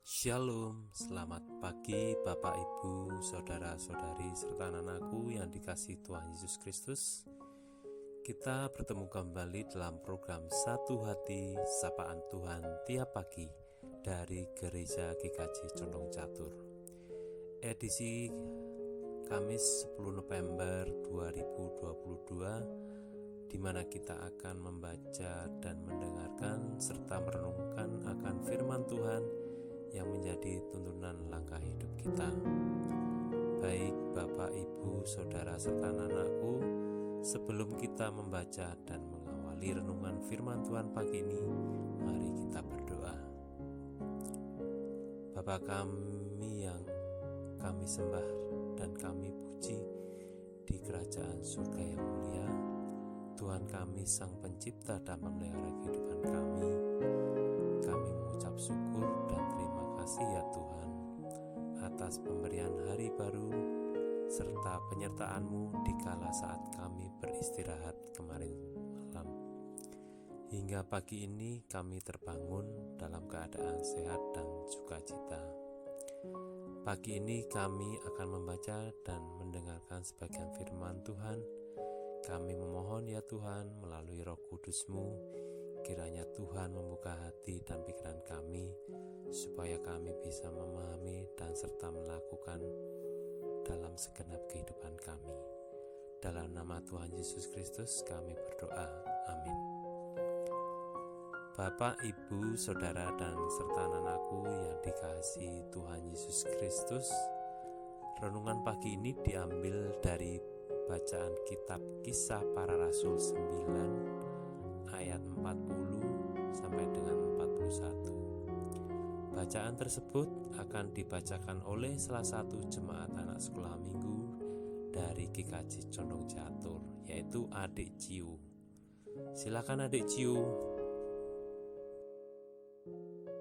Shalom, selamat pagi Bapak Ibu, Saudara-saudari serta anakku yang dikasihi Tuhan Yesus Kristus. Kita bertemu kembali dalam program Satu Hati Sapaan Tuhan tiap pagi dari Gereja GKJ Condong Catur. Edisi Kamis 10 November 2022, di mana kita akan membaca dan mendengarkan serta merenungkan akan firman Tuhan yang menjadi tuntunan langkah hidup kita. Baik Bapak, Ibu, Saudara, serta anak-anakku, sebelum kita membaca dan mengawali renungan firman Tuhan pagi ini, mari kita berdoa. Bapa kami yang kami sembah dan kami puji di kerajaan surga yang mulia, Tuhan kami Sang Pencipta dan Memelihara kehidupan kami mengucap syukur dan terima kasih ya Tuhan atas pemberian hari baru serta penyertaan-Mu di kala saat kami beristirahat kemarin malam. Hingga pagi ini kami terbangun dalam keadaan sehat dan sukacita. Pagi ini kami akan membaca dan mendengarkan sebagian firman Tuhan. Kami memohon ya Tuhan melalui Roh Kudus-Mu, kiranya Tuhan membuka hati dan pikiran kami supaya kami bisa memahami dan serta melakukan dalam segenap kehidupan kami. Dalam nama Tuhan Yesus Kristus kami berdoa. Amin. Bapak, Ibu, Saudara, dan serta anak-anakku yang dikasihi Tuhan Yesus Kristus, renungan pagi ini diambil dari bacaan kitab Kisah Para Rasul 9 ayat 40 sampai dengan 41. Bacaan tersebut akan dibacakan oleh salah satu jemaat anak sekolah minggu dari GKJ Condong Catur, yaitu Adik Ciu. Silakan Adik Ciu.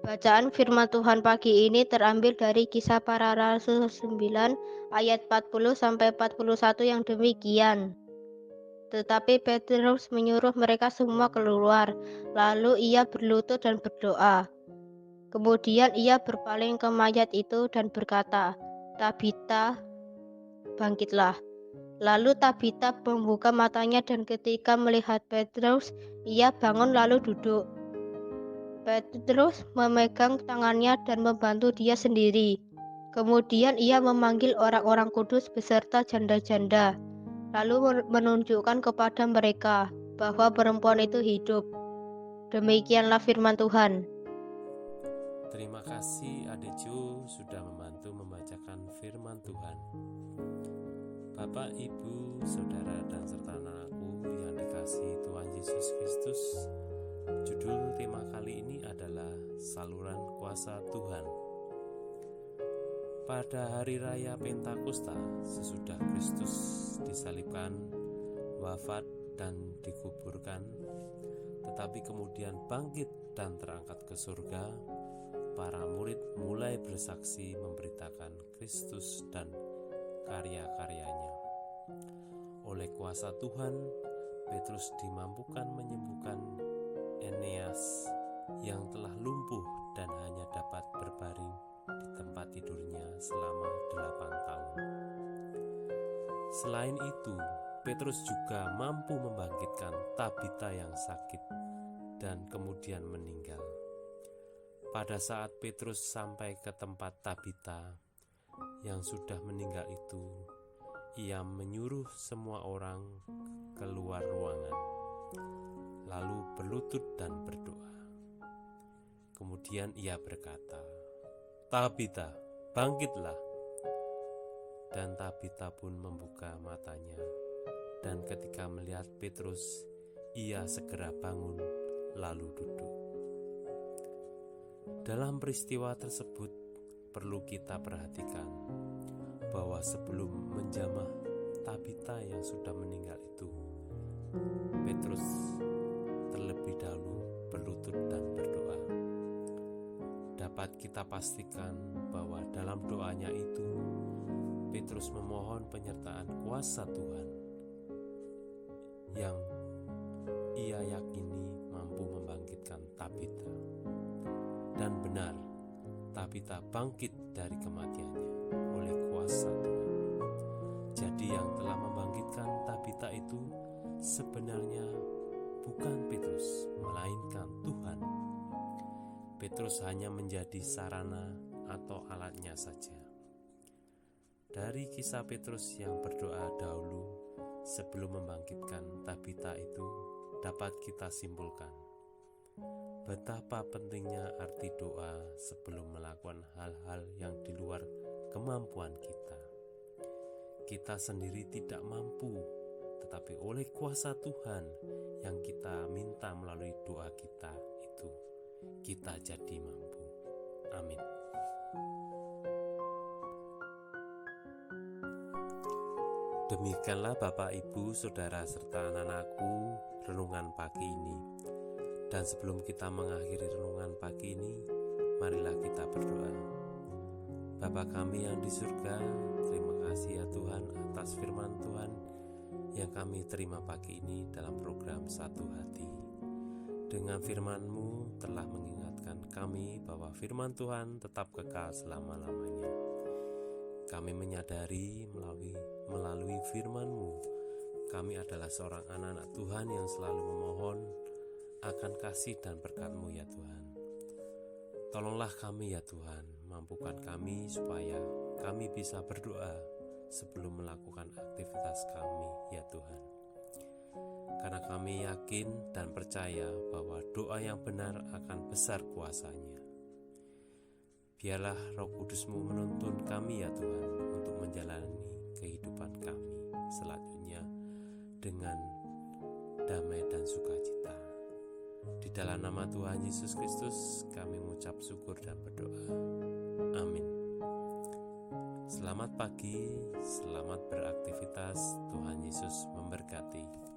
Bacaan firman Tuhan pagi ini terambil dari Kisah Para Rasul 9 ayat 40 sampai 41 yang demikian. Tetapi Petrus menyuruh mereka semua keluar, lalu ia berlutut dan berdoa. Kemudian ia berpaling ke mayat itu dan berkata, "Tabita, bangkitlah." Lalu Tabita membuka matanya dan ketika melihat Petrus, ia bangun lalu duduk. Petrus memegang tangannya dan membantu dia sendiri. Kemudian ia memanggil orang-orang kudus beserta janda-janda, lalu menunjukkan kepada mereka bahwa perempuan itu hidup. Demikianlah firman Tuhan. Terima kasih Adik Ciu sudah membantu membacakan firman Tuhan. Bapak, Ibu, Saudara, dan serta anakku yang dikasihi Tuhan Yesus Kristus, judul tema kali ini adalah Saluran Kuasa Tuhan. Pada hari raya Pentakosta, sesudah Kristus disalibkan, wafat dan dikuburkan, tetapi kemudian bangkit dan terangkat ke surga, para murid mulai bersaksi memberitakan Kristus dan karya-karyanya. Oleh kuasa Tuhan, Petrus dimampukan menyembuhkan Eneas yang telah lumpuh dan hanya dapat berbaring di tempat tidurnya selama 8 tahun. Selain itu, Petrus juga mampu membangkitkan Tabita yang sakit dan kemudian meninggal. Pada saat Petrus sampai ke tempat Tabita yang sudah meninggal itu, ia menyuruh semua orang keluar ruangan, lalu berlutut dan berdoa. Kemudian ia berkata, "Tabita, bangkitlah." Dan Tabita pun membuka matanya, dan ketika melihat Petrus, ia segera bangun lalu duduk. Dalam peristiwa tersebut perlu kita perhatikan bahwa sebelum menjamah Tabita yang sudah meninggal itu, Petrus terlebih dahulu berlutut dan berdoa. Dapat kita pastikan bahwa dalam doanya itu Petrus memohon penyertaan kuasa Tuhan yang ia yakini mampu membangkitkan Tabita. Dan benar, Tabita bangkit dari kematiannya oleh kuasa Tuhan. Jadi yang telah membangkitkan Tabita itu sebenarnya bukan Petrus, melainkan Tuhan. Petrus hanya menjadi sarana atau alatnya saja. Dari kisah Petrus yang berdoa dahulu sebelum membangkitkan Tabita itu dapat kita simpulkan betapa pentingnya arti doa sebelum melakukan hal-hal yang di luar kemampuan kita. Kita sendiri tidak mampu, tetapi oleh kuasa Tuhan yang kita minta melalui doa kita itu, kita jadi mampu. Amin. Demikianlah Bapak, Ibu, Saudara, serta anak-anakku renungan pagi ini. Dan sebelum kita mengakhiri renungan pagi ini, marilah kita berdoa. Bapa kami yang di surga, terima kasih ya Tuhan atas firman Tuhan yang kami terima pagi ini dalam program Satu Hati. Dengan firman-Mu telah mengingatkan kami bahwa firman Tuhan tetap kekal selama-lamanya. Kami menyadari melalui firman-Mu, kami adalah seorang anak-anak Tuhan yang selalu memohon akan kasih dan berkat-Mu ya Tuhan. Tolonglah kami ya Tuhan, mampukan kami supaya kami bisa berdoa sebelum melakukan aktivitas kami ya Tuhan. Karena kami yakin dan percaya bahwa doa yang benar akan besar kuasanya. Biarlah Roh Kudus-Mu menuntun kami ya Tuhan untuk menjalani kehidupan kami selanjutnya dengan damai dan sukacita. Di dalam nama Tuhan Yesus Kristus kami mengucap syukur dan berdoa. Amin. Selamat pagi, selamat beraktivitas. Tuhan Yesus memberkati.